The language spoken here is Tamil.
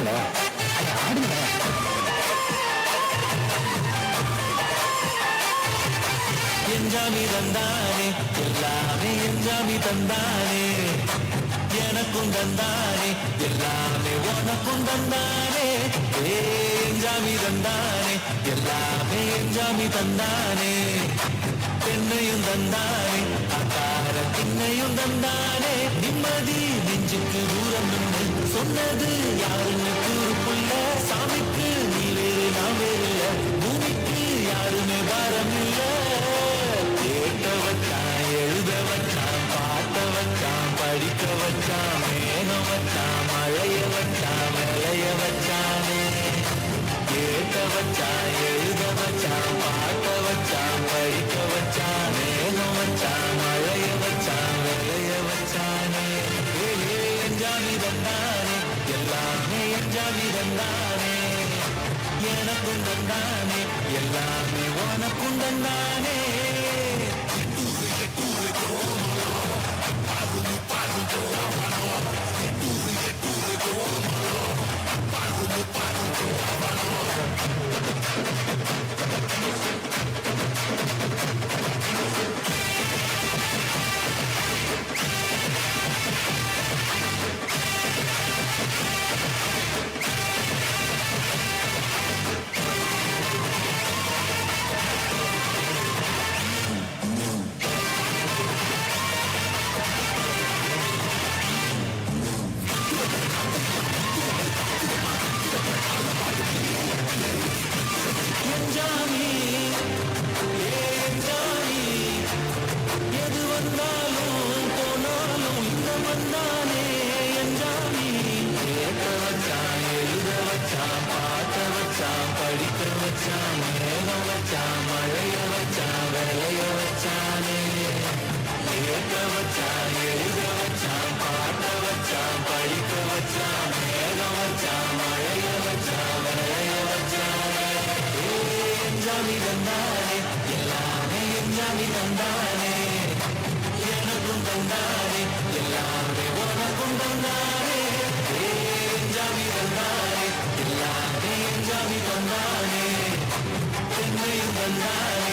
ஆடுங்களே, ஆடுங்களே. எஞ்சாமி தந்தானே எல்லாமே எஞ்சாமி தந்தானே எனக்கும் தந்தானே எல்லாமே உனக்கும் தந்தானே எஞ்சாமி தந்தானே எல்லாமே எஞ்சாமி தந்தானே பெண்ணையும் தந்தானே அக்கார திண்ணையும் தந்தானே நிம்மதி நெஞ்சுக்கு தூரம் சொன்னது யாருன்னு கூறுக்குள்ள சாமிக்கு நீ வேறு நான் வேறு இல்ல பூமிக்கு யாருமே பாரம் இல்ல கேட்ட வச்சான் எழுத வச்சான் பாட்ட வச்சான் படிக்க வச்சான் மேகம் வச்சான் மழைய வச்சான் விளைய வச்சானே கேட்ட வச்சான் எழுத வச்சான் பாட்ட வச்சான் படிக்க வச்சான் மேகம் வச்சான் மழைய வச்சான் விளைய வச்சானே எஞ்சாமி தந்தானே எல்லாமே எஞ்சாமி தந்தானே எனக்கும் தந்தானே எல்லாமே உனக்கும் தந்தானே எஞ்சாமி எஞ்சாமி எது வந்தாலும் போனாலும் இந்த வந்தானே எஞ்சாமி கேட்க வச்சான் எழுத வச்சான் பாட்ட வச்சான் படிக்க வச்சான் மேகம் வச்சான் மழைய வச்சான் விளைய வச்சானே கேட்க வச்சான் எழுத வச்சான் பாட்ட வச்சான் படிக்க வச்சான் மேகம் வச்சான் மழைய வச்சான் விளைய வச்சானே எஞ்சாமி தந்தானே எல்லாமே எஞ்சாமி தந்தானே எனக்கும் தந்தானே எல்லாமே உனக்கும் தந்தானே எஞ்சாமி தந்தானே எல்லாமே எஞ்சாமி தந்தானே பெண்மையும் தந்தானே